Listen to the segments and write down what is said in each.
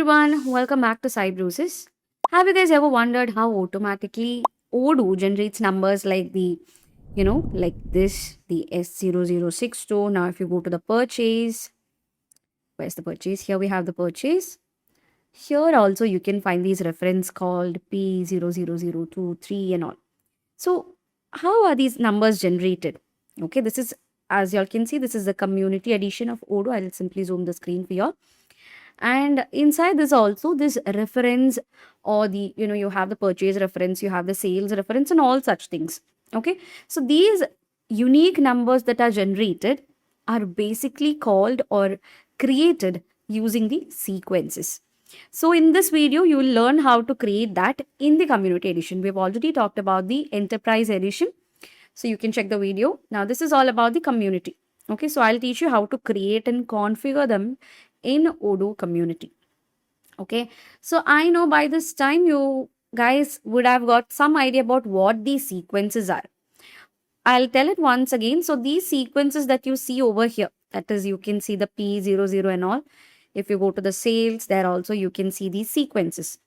everyone, welcome back to Cybrosys. Have you guys ever wondered how automatically Odoo generates numbers like like this, the S0062? Now, if you go to the purchase, where's the purchase? Here we have the purchase. Here also you can find these reference called P00023 and all. So, how are these numbers generated? Okay, this is, as y'all can see, this is the community edition of Odoo. I'll simply zoom the screen for you. And inside this also this reference, or the you have the purchase reference, you have the sales reference and all such things. Okay, so these unique numbers that are generated are basically called or created using the sequences. So in this video you will learn how to create that in the community edition. We've already talked about the enterprise edition, so you can check the video. Now this is all about the community. Okay, so I'll teach you how to create and configure them in Odoo community. Okay, so I know by this time you guys would have got some idea about what these sequences are. I'll tell it once again. So these sequences that you see over here, that is, you can see the P00 and all. If you go to the sales, there also you can see these sequences.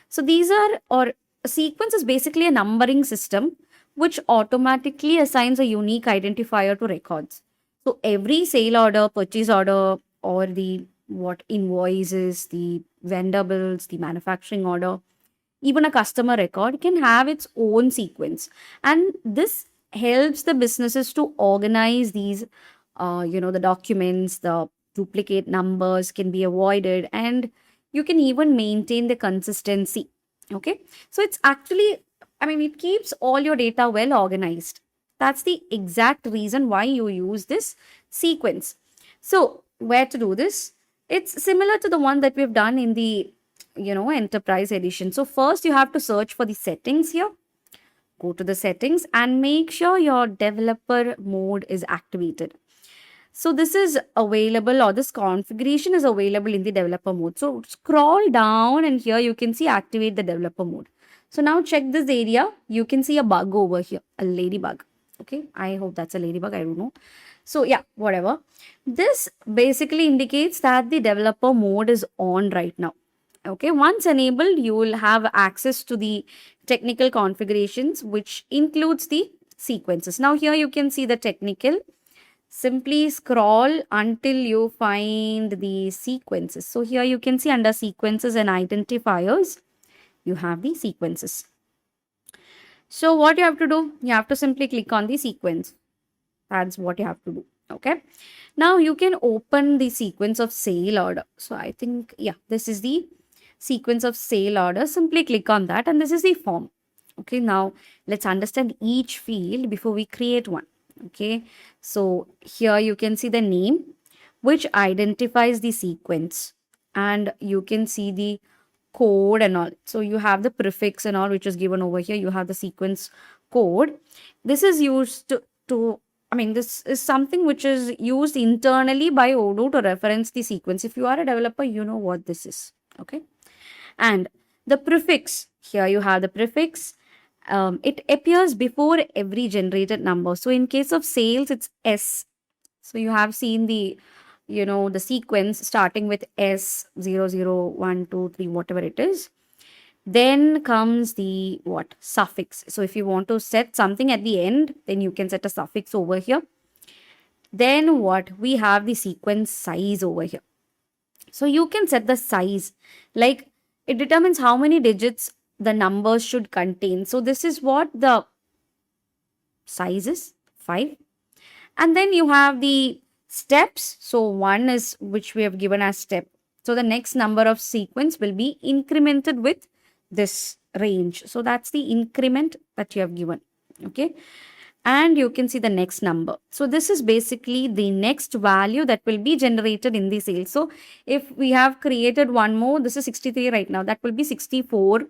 So these are, or a sequence is basically a numbering system which automatically assigns a unique identifier to records. So every sale order, purchase order, or the what invoices, the vendor bills, the manufacturing order, even a customer record can have its own sequence. And this helps the businesses to organize these, the documents, the duplicate numbers can be avoided, and you can even maintain the consistency. Okay, so it's actually, it keeps all your data well organized. That's the exact reason why you use this sequence. So where to do this? It's similar to the one that we've done in the enterprise edition. So first you have to search for the settings here. Go to the settings and make sure your developer mode is activated. So this is available, or this configuration is available in the developer mode. So scroll down and here you can see activate the developer mode. So now check this area. You can see a bug over here, a ladybug. Okay, I hope that's a ladybug. I don't know. So yeah, whatever. This basically indicates that the developer mode is on right now. Okay, once enabled, you will have access to the technical configurations, which includes the sequences. Now here you can see the technical. Simply scroll until you find the sequences. So here you can see under sequences and identifiers, you have the sequences. So what you have to do, you have to simply click on the sequence. That's what you have to do. Okay, now you can open the sequence of sale order. So I think, yeah, this is the sequence of sale order. Simply click on that and this is the form. Okay, now let's understand each field before we create one. Okay, so here you can see the name which identifies the sequence, and you can see the code and all. So you have the prefix and all which is given over here. You have the sequence code. This is used this is something which is used internally by Odoo to reference the sequence. If you are a developer, you know what this is. Okay, and the prefix, here you have the prefix. It appears before every generated number. So in case of sales, it's S. So you have seen the the sequence starting with S0012 3, whatever it is. Then comes the suffix. So if you want to set something at the end, then you can set a suffix over here. Then we have the sequence size over here. So you can set the size, like it determines how many digits the numbers should contain. So this is what the size is, 5. And then you have the steps. So 1 is which we have given as step. So the next number of sequence will be incremented with this range. So that's the increment that you have given. Okay, and you can see the next number. So this is basically the next value that will be generated in the sales. So if we have created one more, this is 63 right now, that will be 64.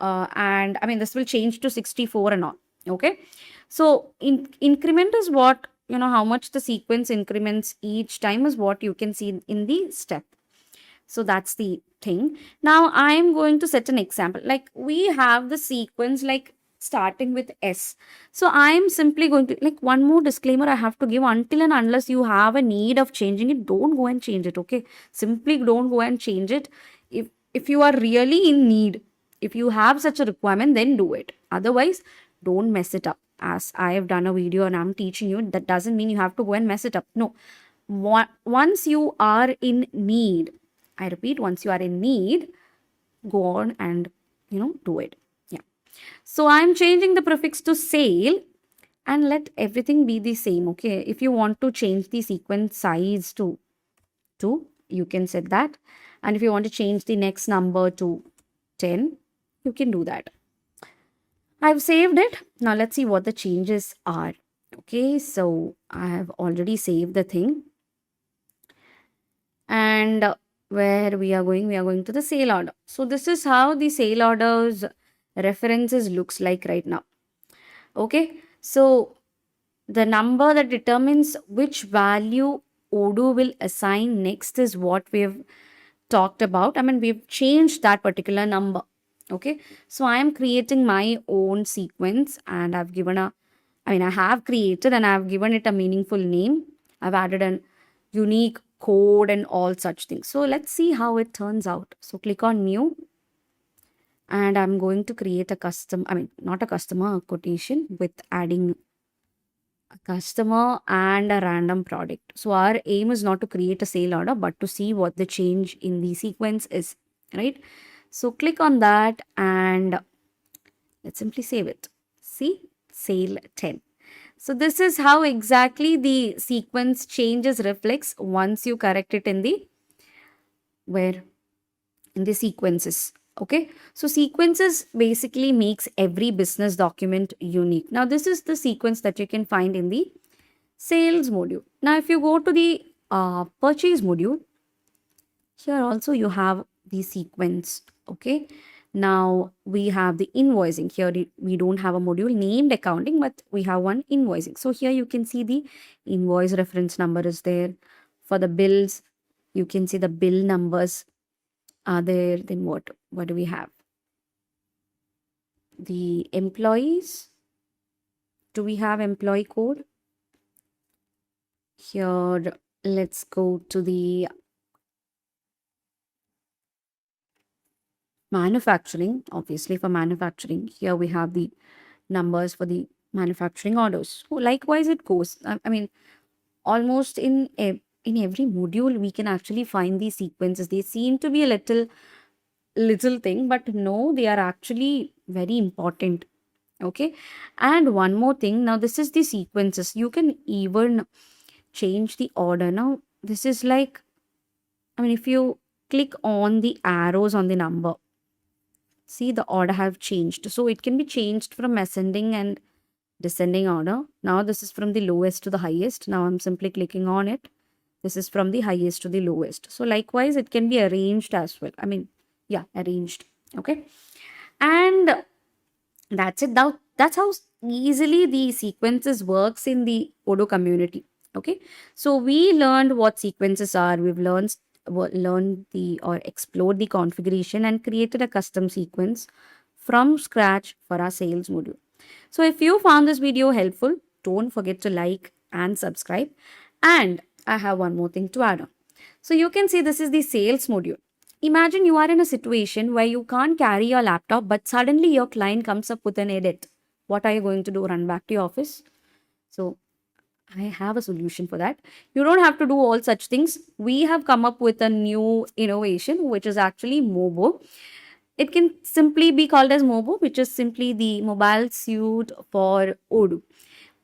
And this will change to 64 and all. Okay, so increment is what, how much the sequence increments each time is what you can see in the step. So that's the thing. Now I'm going to set an example. Like we have the sequence like starting with S. So I'm simply going to, like, one more disclaimer I have to give: until and unless you have a need of changing it, don't go and change it. Okay, simply don't go and change it. If if you are really in need, if you have such a requirement, then do it. Otherwise, don't mess it up. As I have done a video and I'm teaching you, that doesn't mean you have to go and mess it up. No. Once you are in need, I repeat, once you are in need, go on and do it. Yeah. So I'm changing the prefix to sale, and let everything be the same. Okay. If you want to change the sequence size to 2, you can set that. And if you want to change the next number to 10, you can do that. I've saved it. Now let's see what the changes are. Okay, so I have already saved the thing. And where we are going to the sale order. So this is how the sale orders references looks like right now. Okay, so the number that determines which value Odoo will assign next is what we've talked about. I mean, we've changed that particular number. Okay, so I am creating my own sequence, and I have created and I've given it a meaningful name. I've added an unique code and all such things. So let's see how it turns out. So click on new, and I'm going to create a custom, not a customer, a quotation with adding a customer and a random product. So our aim is not to create a sale order, but to see what the change in the sequence is, right? So click on that and let's simply save it. See, sale 10. So this is how exactly the sequence changes reflects once you correct it in the where in the sequences. Okay, so sequences basically makes every business document unique. Now this is the sequence that you can find in the sales module. Now if you go to the purchase module, here also you have the sequence. Okay, now we have the invoicing. Here we don't have a module named accounting, but we have one invoicing. So here you can see the invoice reference number is there. For the bills, you can see the bill numbers are there. Then what do we have? The employees. Do we have employee code? Here, let's go to the manufacturing. Obviously, for manufacturing, here we have the numbers for the manufacturing orders. So likewise, it goes. Almost in every module, we can actually find these sequences. They seem to be a little thing, but no, they are actually very important. Okay, and one more thing. Now this is the sequences. You can even change the order. Now this is like, if you click on the arrows on the number, see the order have changed. So it can be changed from ascending and descending order. Now this is from the lowest to the highest. Now I'm simply clicking on it. This is from the highest to the lowest. So likewise, it can be arranged as well. Arranged. Okay, and that's it. Now that's how easily the sequences works in the Odoo community. Okay, so we learned what sequences are. We've learned the or explored the configuration and created a custom sequence from scratch for our sales module. So if you found this video helpful, don't forget to like and subscribe. And I have one more thing to add on. So you can see this is the sales module. Imagine you are in a situation where you can't carry your laptop, but suddenly your client comes up with an edit. What are you going to do? Run back to your office? So I have a solution for that. You don't have to do all such things. We have come up with a new innovation, which is actually Mobo. It can simply be called as Mobo, which is simply the mobile suite for Odoo,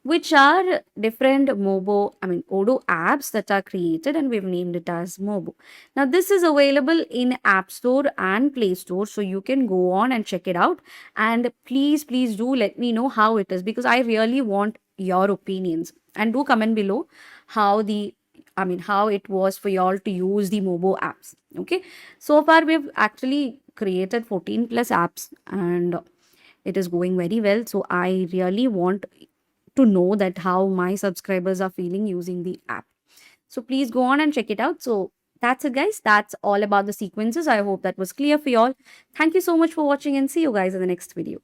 which are different Odoo apps that are created, and we've named it as Mobo. Now, this is available in App Store and Play Store, so you can go on and check it out. And please do let me know how it is, because I really want your opinions. And do comment below how how it was for y'all to use the Mobo apps. Okay, so far we've actually created 14 plus apps, and it is going very well. So I really want to know that how my subscribers are feeling using the app. So please go on and check it out. So that's it, guys. That's all about the sequences. I hope that was clear for you all. Thank you so much for watching, and see you guys in the next video.